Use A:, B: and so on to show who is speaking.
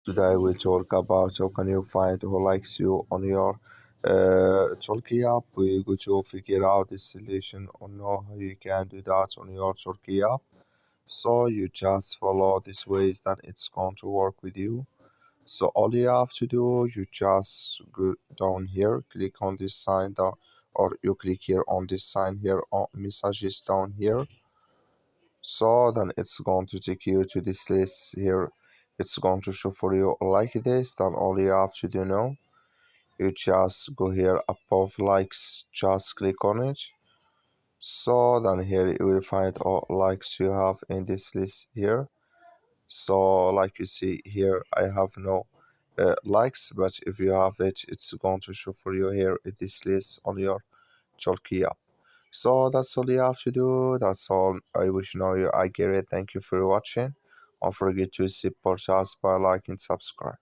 A: Today we talk about how can you find who likes you on your Talkie app. We go to figure out the solution or know how you can do that on your Talkie app. So you just follow these ways that it's going to work with you. So all you have to do, you just go down here, click on this sign down, or you click here on this sign here on messages down here. So then it's going to take you to this list here. It's going to show for you like this. Then all you have to do now, you just go here above likes, just click on it. So then here you will find all likes you have in this list here. So like you see here, I have no likes, but if you have it, it's going to show for you here in this list on your Chalky app. So that's all you have to do. That's all I wish know you. I get it. Thank you for watching. Don't forget to support us by liking and subscribe.